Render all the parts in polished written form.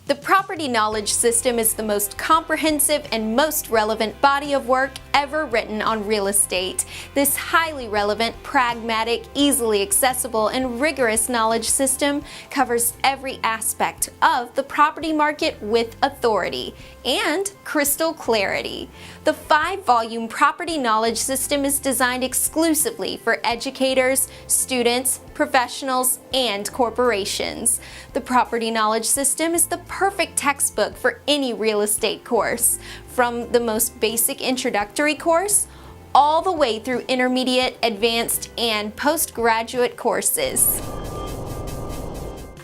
The Property Knowledge System is the most comprehensive and most relevant body of work ever written on real estate. This highly relevant, pragmatic, easily accessible, and rigorous knowledge system covers every aspect of the property market with authority and crystal clarity. The 5-volume Property Knowledge System is designed exclusively for educators, students, professionals, and corporations. The Property Knowledge System is the perfect textbook for any real estate course, from the most basic introductory course all the way through intermediate, advanced, and postgraduate courses.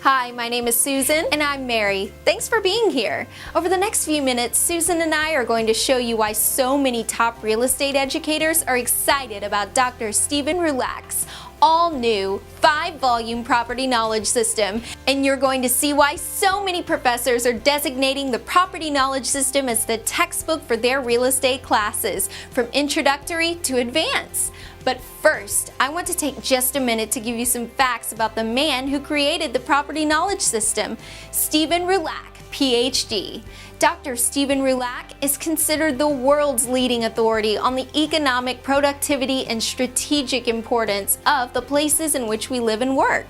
Hi, my name is Susan, and I'm Mary. Thanks for being here. Over the next few minutes, Susan and I are going to show you why so many top real estate educators are excited about Dr. Stephen Rulak's all-new 5-volume Property Knowledge System, and you're going to see why so many professors are designating the Property Knowledge System as the textbook for their real estate classes, from introductory to advanced. But first, I want to take just a minute to give you some facts about the man who created the Property Knowledge System, Stephen Rulak, PhD. Dr. Stephen Rulak is considered the world's leading authority on the economic productivity and strategic importance of the places in which we live and work.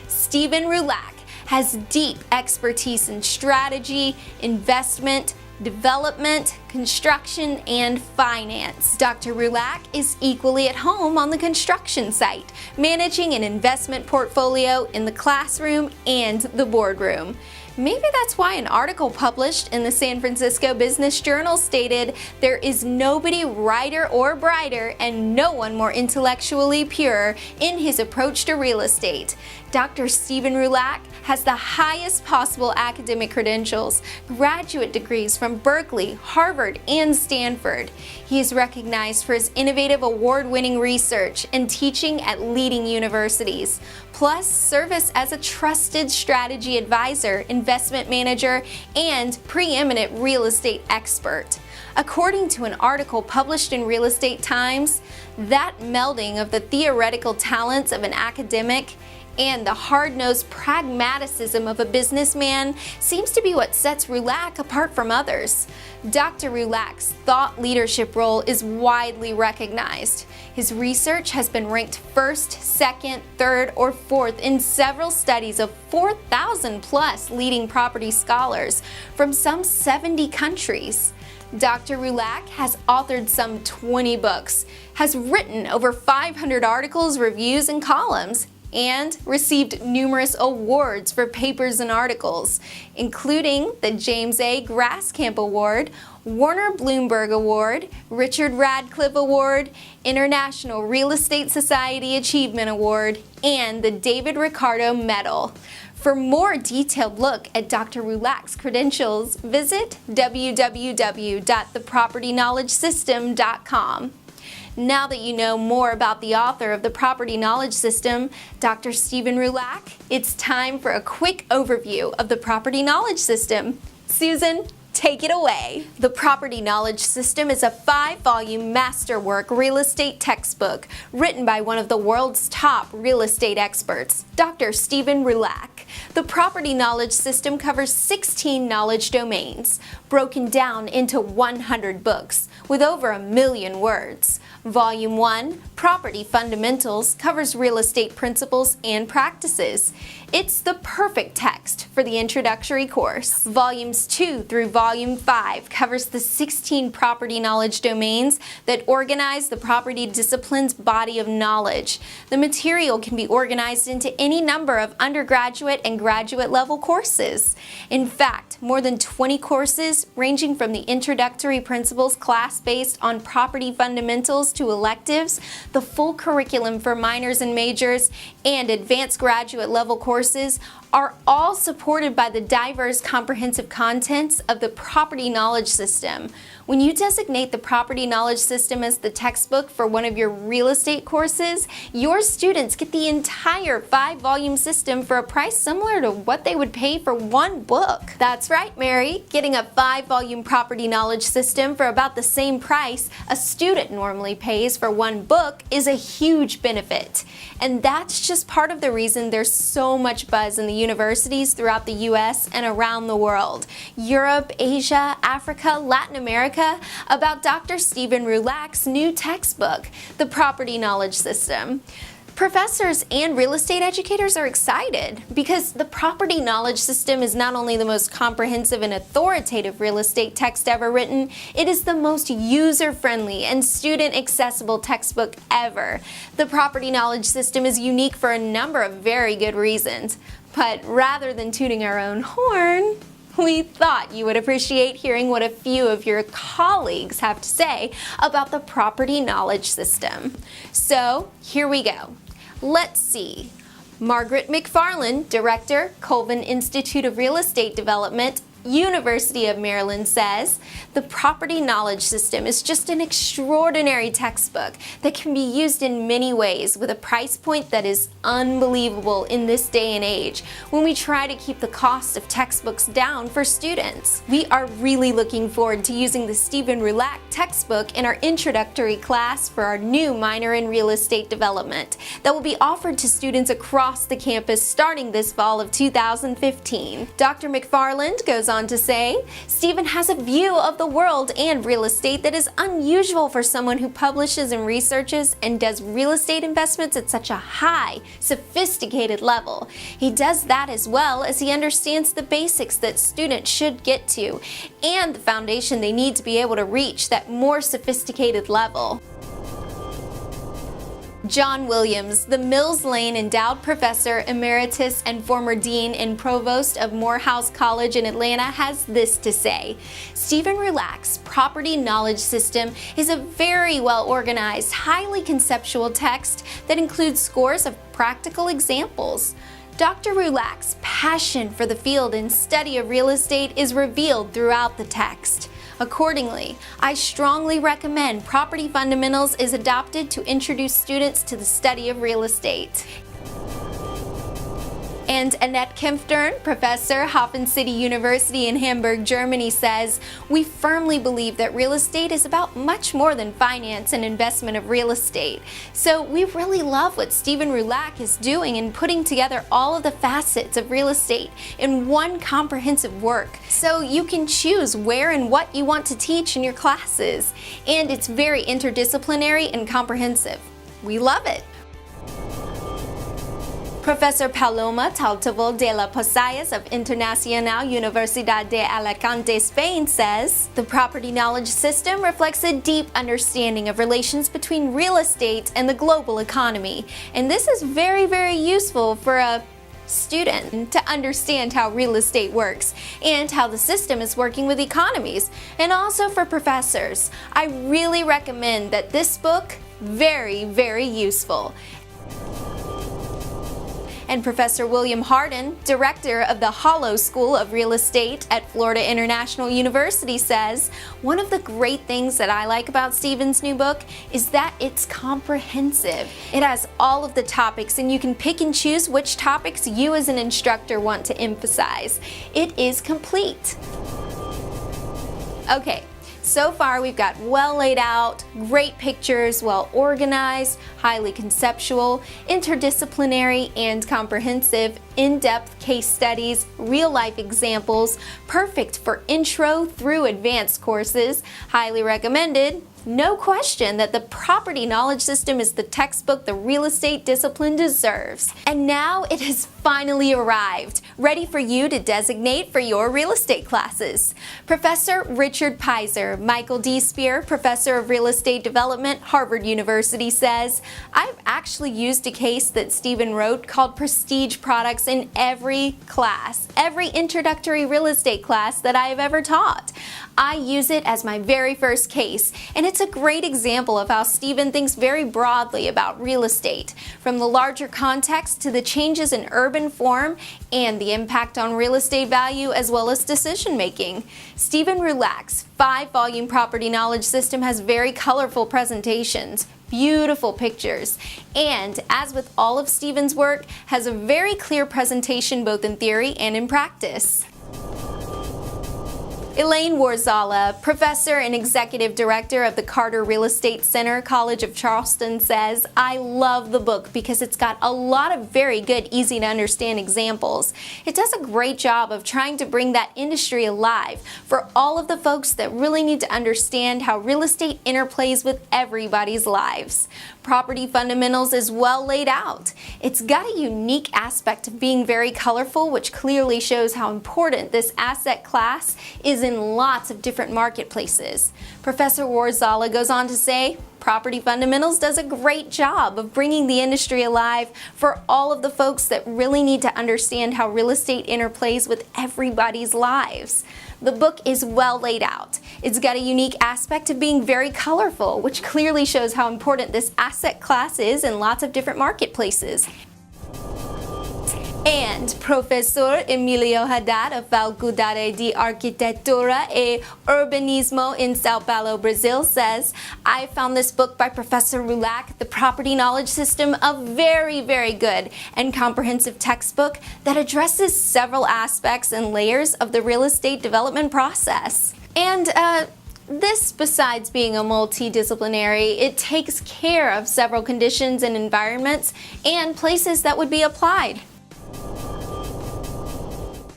Stephen Rulak has deep expertise in strategy, investment, development, construction, and finance. Dr. Rulak is equally at home on the construction site, managing an investment portfolio in the classroom and the boardroom. Maybe that's why an article published in the San Francisco Business Journal stated, "There is nobody righter or brighter and no one more intellectually pure in his approach to real estate." Dr. Stephen Rulak has the highest possible academic credentials, graduate degrees from Berkeley, Harvard, and Stanford. He is recognized for his innovative award-winning research and teaching at leading universities, plus service as a trusted strategy advisor, investment manager, and preeminent real estate expert. According to an article published in Real Estate Times, that melding of the theoretical talents of an academic and the hard-nosed pragmaticism of a businessman seems to be what sets Rulak apart from others. Dr. Rulak's thought leadership role is widely recognized. His research has been ranked first, second, third, or fourth in several studies of 4,000 plus leading property scholars from some 70 countries. Dr. Rulak has authored some 20 books, has written over 500 articles, reviews, and columns, and received numerous awards for papers and articles, including the James A. Grasskamp Award, Warner Bloomberg Award, Richard Radcliffe Award, International Real Estate Society Achievement Award, and the David Ricardo Medal. For more detailed look at Dr. Rulak's credentials, visit www.thepropertyknowledgesystem.com. Now that you know more about the author of the Property Knowledge System, Dr. Stephen Rulak, it's time for a quick overview of the Property Knowledge System. Susan, take it away. The Property Knowledge System is a 5-volume masterwork real estate textbook written by one of the world's top real estate experts, Dr. Stephen Rulak. The Property Knowledge System covers 16 knowledge domains, broken down into 100 books with over 1 million words. Volume 1, Property Fundamentals, covers real estate principles and practices. It's the perfect text for the introductory course. Volumes 2 through Volume 5 covers the 16 property knowledge domains that organize the property discipline's body of knowledge. The material can be organized into any number of undergraduate and graduate level courses. In fact, more than 20 courses ranging from the introductory principles class based on property fundamentals to electives, the full curriculum for minors and majors, and advanced graduate level courses are all supported by the diverse comprehensive contents of the Property Knowledge System. When you designate the Property Knowledge System as the textbook for one of your real estate courses, your students get the entire 5-volume system for a price similar to what they would pay for one book. That's right, Mary. Getting a 5-volume Property Knowledge System for about the same price a student normally pays for one book is a huge benefit. And that's just part of the reason there's so much buzz in the universities throughout the U.S. and around the world, Europe, Asia, Africa, Latin America, about Dr. Stephen Rulak's new textbook, The Property Knowledge System. Professors and real estate educators are excited because the Property Knowledge System is not only the most comprehensive and authoritative real estate text ever written, it is the most user-friendly and student-accessible textbook ever. The Property Knowledge System is unique for a number of very good reasons. But rather than tooting our own horn, we thought you would appreciate hearing what a few of your colleagues have to say about the Property Knowledge System. So here we go. Let's see. Margaret McFarland, Director, Colvin Institute of Real Estate Development, University of Maryland, says, the Property Knowledge System is just an extraordinary textbook that can be used in many ways with a price point that is unbelievable in this day and age when we try to keep the cost of textbooks down for students. We are really looking forward to using the Stephen Rulak textbook in our introductory class for our new minor in real estate development that will be offered to students across the campus starting this fall of 2015. Dr. McFarland goes on to say, Stephen has a view of the world and real estate that is unusual for someone who publishes and researches and does real estate investments at such a high, sophisticated level. He does that as well as he understands the basics that students should get to and the foundation they need to be able to reach that more sophisticated level. John Williams, the Mills Lane Endowed Professor Emeritus and former Dean and Provost of Morehouse College in Atlanta, has this to say. Stephen Rulak's Property Knowledge System is a very well-organized, highly conceptual text that includes scores of practical examples. Dr. Rulak's passion for the field and study of real estate is revealed throughout the text. Accordingly, I strongly recommend Property Fundamentals is adopted to introduce students to the study of real estate. And Annette Kempfdern, professor, Hafen City University in Hamburg, Germany, says, we firmly believe that real estate is about much more than finance and investment of real estate. So we really love what Stephen Rulak is doing in putting together all of the facets of real estate in one comprehensive work. So you can choose where and what you want to teach in your classes. And it's very interdisciplinary and comprehensive. We love it. Professor Paloma Taltoval de la Posayas of Internacional Universidad de Alicante, Spain, says, the Property Knowledge System reflects a deep understanding of relations between real estate and the global economy. And this is very, very useful for a student to understand how real estate works and how the system is working with economies, and also for professors. I really recommend that this book, very, very useful. And Professor William Hardin, director of the Hollow School of Real Estate at Florida International University, says, one of the great things that I like about Stephen's new book is that it's comprehensive. It has all of the topics and you can pick and choose which topics you as an instructor want to emphasize. It is complete. Okay. So far, we've got well laid out, great pictures, well organized, highly conceptual, interdisciplinary and comprehensive, in-depth case studies, real-life examples, perfect for intro through advanced courses, highly recommended. No question that the Property Knowledge System is the textbook the real estate discipline deserves. And now it has finally arrived, ready for you to designate for your real estate classes. Professor Richard Pizer, Michael D. Spear, Professor of Real Estate Development, Harvard University, says, I've actually used a case that Stephen wrote called Prestige Products in every class, every introductory real estate class that I have ever taught. I use it as my very first case, and it's a great example of how Stephen thinks very broadly about real estate, from the larger context to the changes in urban form and the impact on real estate value as well as decision making. Stephen Rulak's 5-volume Property Knowledge System has very colorful presentations, beautiful pictures, and as with all of Stephen's work, has a very clear presentation both in theory and in practice. Elaine Warzala, professor and executive director of the Carter Real Estate Center, College of Charleston, says, "I love the book because it's got a lot of very good, easy to understand examples. It does a great job of trying to bring that industry alive for all of the folks that really need to understand how real estate interplays with everybody's lives. Property Fundamentals is well laid out. It's got a unique aspect of being very colorful, which clearly shows how important this asset class is in lots of different marketplaces." Professor Warzala goes on to say, "Property Fundamentals does a great job of bringing the industry alive for all of the folks that really need to understand how real estate interplays with everybody's lives. The book is well laid out. It's got a unique aspect of being very colorful, which clearly shows how important this asset class is in lots of different marketplaces." And Professor Emilio Haddad of Faculdade de Arquitetura e Urbanismo in Sao Paulo, Brazil says, "I found this book by Professor Rulac, The Property Knowledge System, a very, very good and comprehensive textbook that addresses several aspects and layers of the real estate development process." And this, besides being a multidisciplinary, it takes care of several conditions and environments and places that would be applied.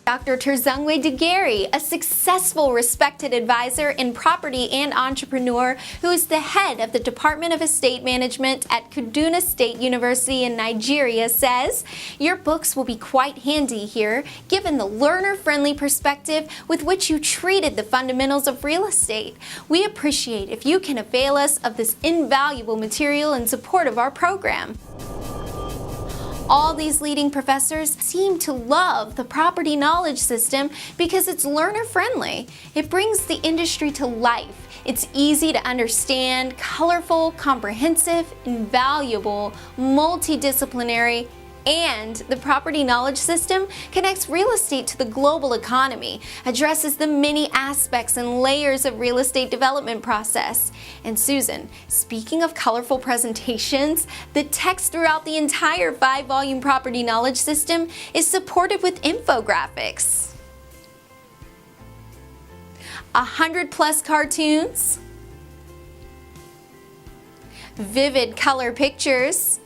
Dr. Terzungwe Degary, a successful, respected advisor in property and entrepreneur who is the head of the Department of Estate Management at Kaduna State University in Nigeria, says, "Your books will be quite handy here, given the learner-friendly perspective with which you treated the fundamentals of real estate. We appreciate if you can avail us of this invaluable material in support of our program." All these leading professors seem to love the property knowledge system because it's learner-friendly. It brings the industry to life. It's easy to understand, colorful, comprehensive, invaluable, multidisciplinary, and the property knowledge system connects real estate to the global economy, addresses the many aspects and layers of real estate development process. And Susan, speaking of colorful presentations, the text throughout the entire 5-volume property knowledge system is supported with infographics, 100+ cartoons, vivid color pictures,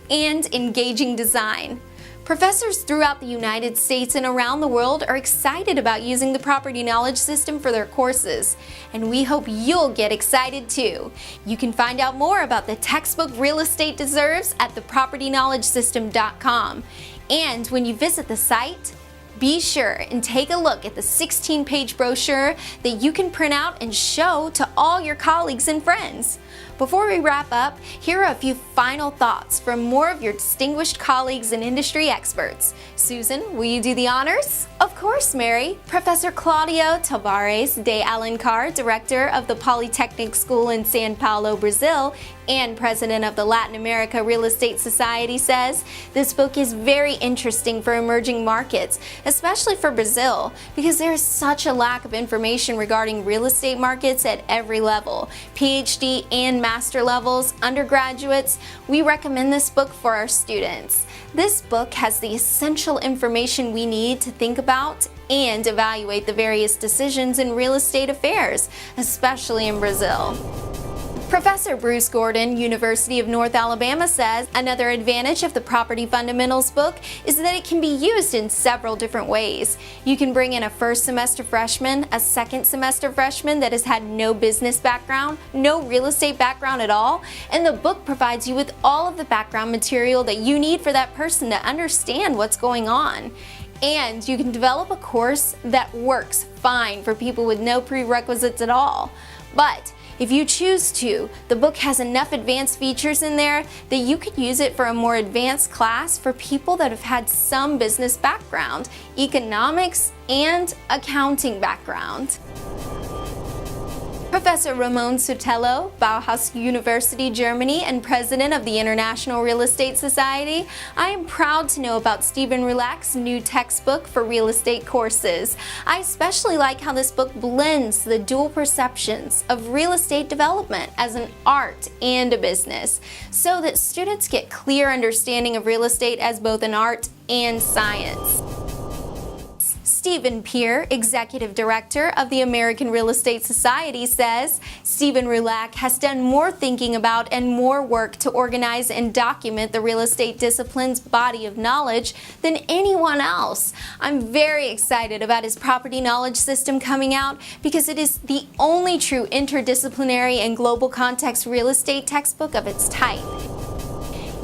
and engaging design. Professors throughout the United States and around the world are excited about using the property knowledge system for their courses, and we hope you'll get excited too. You can find out more about the textbook Real Estate Deserves at thepropertyknowledgesystem.com. And when you visit the site, be sure and take a look at the 16-page brochure that you can print out and show to all your colleagues and friends. Before we wrap up, here are a few final thoughts from more of your distinguished colleagues and industry experts. Susan, will you do the honors? Of course, Mary. Professor Claudio Tavares de Alencar, Director of the Polytechnic School in São Paulo, Brazil, and President of the Latin America Real Estate Society, says, "This book is very interesting for emerging markets, especially for Brazil, because there is such a lack of information regarding real estate markets at every level, PhD and master levels, undergraduates. We recommend this book for our students. This book has the essential information we need to think about and evaluate the various decisions in real estate affairs, especially in Brazil." Professor Bruce Gordon, University of North Alabama, says another advantage of the Property Fundamentals book is that it can be used in several different ways. You can bring in a first semester freshman, a second semester freshman that has had no business background, no real estate background at all, and the book provides you with all of the background material that you need for that person to understand what's going on. And you can develop a course that works fine for people with no prerequisites at all. But if you choose to, the book has enough advanced features in there that you could use it for a more advanced class for people that have had some business background, economics, and accounting background. Professor Ramon Sotelo, Bauhaus University, Germany, and President of the International Real Estate Society, I am proud to know about Stephen Rulac's new textbook for real estate courses. I especially like how this book blends the dual perceptions of real estate development as an art and a business, so that students get clear understanding of real estate as both an art and science. Stephen Peer, Executive Director of the American Real Estate Society, says Stephen Rulak has done more thinking about and more work to organize and document the real estate discipline's body of knowledge than anyone else. I'm very excited about his property knowledge system coming out because it is the only true interdisciplinary and global context real estate textbook of its type.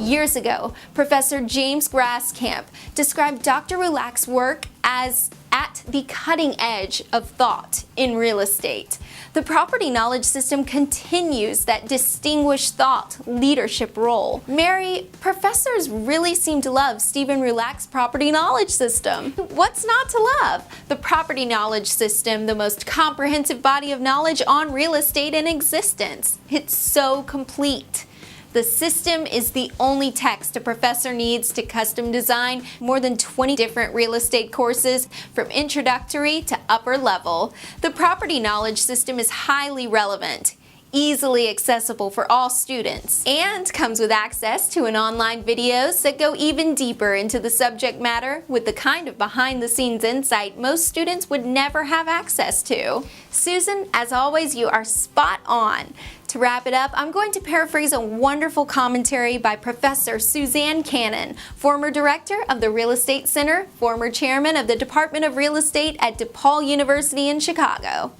Years ago, Professor James Graskamp described Dr. Rulak's work as at the cutting edge of thought in real estate. The property knowledge system continues that distinguished thought leadership role. Mary, professors really seem to love Stephen Rulak's property knowledge system. What's not to love? The property knowledge system, the most comprehensive body of knowledge on real estate in existence. It's so complete. The system is the only text a professor needs to custom design more than 20 different real estate courses from introductory to upper level. The property knowledge system is highly relevant, easily accessible for all students, and comes with access to an online videos that go even deeper into the subject matter with the kind of behind-the-scenes insight most students would never have access to. Susan, as always, you are spot on. To wrap it up, I'm going to paraphrase a wonderful commentary by Professor Suzanne Cannon, former director of the Real Estate Center, former chairman of the Department of Real Estate at DePaul University in Chicago.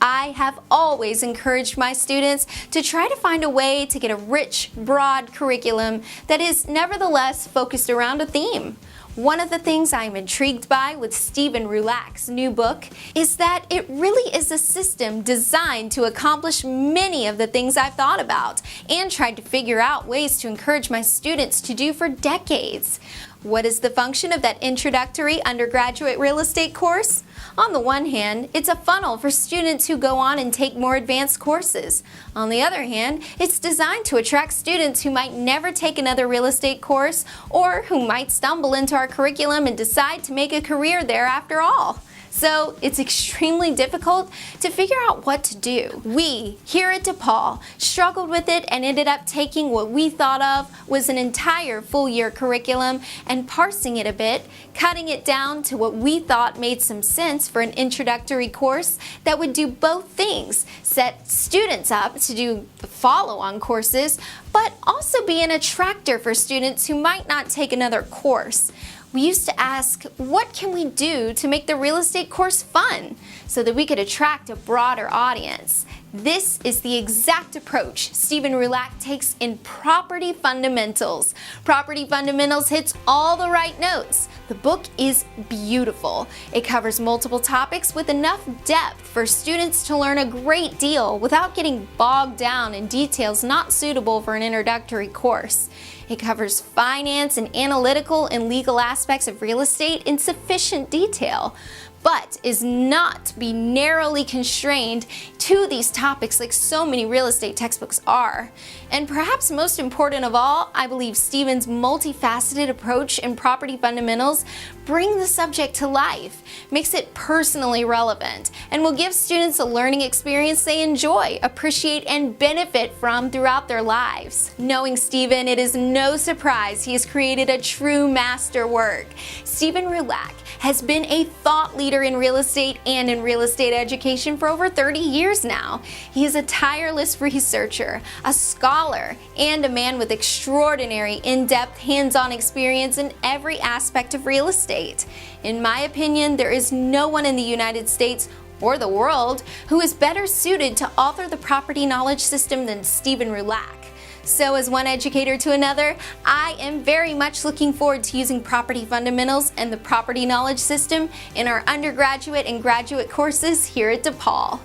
I have always encouraged my students to try to find a way to get a rich, broad curriculum that is nevertheless focused around a theme. One of the things I am intrigued by with Stephen Rulak's new book is that it really is a system designed to accomplish many of the things I've thought about and tried to figure out ways to encourage my students to do for decades. What is the function of that introductory undergraduate real estate course? On the one hand, it's a funnel for students who go on and take more advanced courses. On the other hand, it's designed to attract students who might never take another real estate course or who might stumble into our curriculum and decide to make a career there after all. So it's extremely difficult to figure out what to do. We, here at DePaul, struggled with it and ended up taking what we thought of was an entire full-year curriculum and parsing it a bit, cutting it down to what we thought made some sense for an introductory course that would do both things, set students up to do the follow-on courses, but also be an attractor for students who might not take another course. We used to ask, what can we do to make the real estate course fun so that we could attract a broader audience? This is the exact approach Stephen Rulak takes in Property Fundamentals. Property Fundamentals hits all the right notes. The book is beautiful. It covers multiple topics with enough depth for students to learn a great deal without getting bogged down in details not suitable for an introductory course. It covers finance and analytical and legal aspects of real estate in sufficient detail, but is not to be narrowly constrained to these topics like so many real estate textbooks are. And perhaps most important of all, I believe Stephen's multifaceted approach in Property Fundamentals bring the subject to life, makes it personally relevant, and will give students a learning experience they enjoy, appreciate, and benefit from throughout their lives. Knowing Stephen, it is no surprise he has created a true masterwork. Stephen Rulak has been a thought leader in real estate and in real estate education for over 30 years now. He is a tireless researcher, a scholar, and a man with extraordinary in-depth hands-on experience in every aspect of real estate. In my opinion, there is no one in the United States or the world who is better suited to author the property knowledge system than Stephen Rulak. So as one educator to another, I am very much looking forward to using Property Fundamentals and the Property Knowledge System in our undergraduate and graduate courses here at DePaul.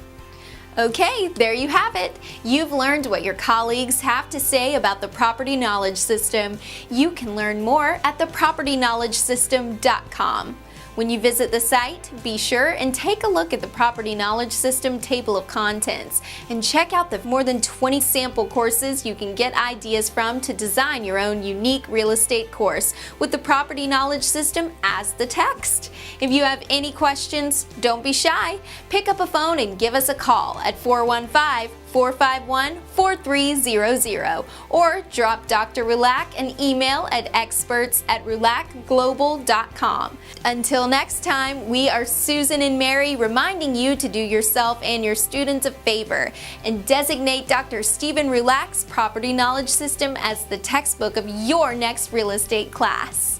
Okay, there you have it. You've learned what your colleagues have to say about the Property Knowledge System. You can learn more at thepropertyknowledgesystem.com. When you visit the site, be sure and take a look at the Property Knowledge System table of contents and check out the more than 20 sample courses you can get ideas from to design your own unique real estate course with the Property Knowledge System as the text. If you have any questions, don't be shy. Pick up a phone and give us a call at 415 451-4300 or drop Dr. Rulac an email at experts@rulacglobal.com. Until next time, we are Susan and Mary reminding you to do yourself and your students a favor and designate Dr. Stephen Rulac's Property Knowledge System as the textbook of your next real estate class.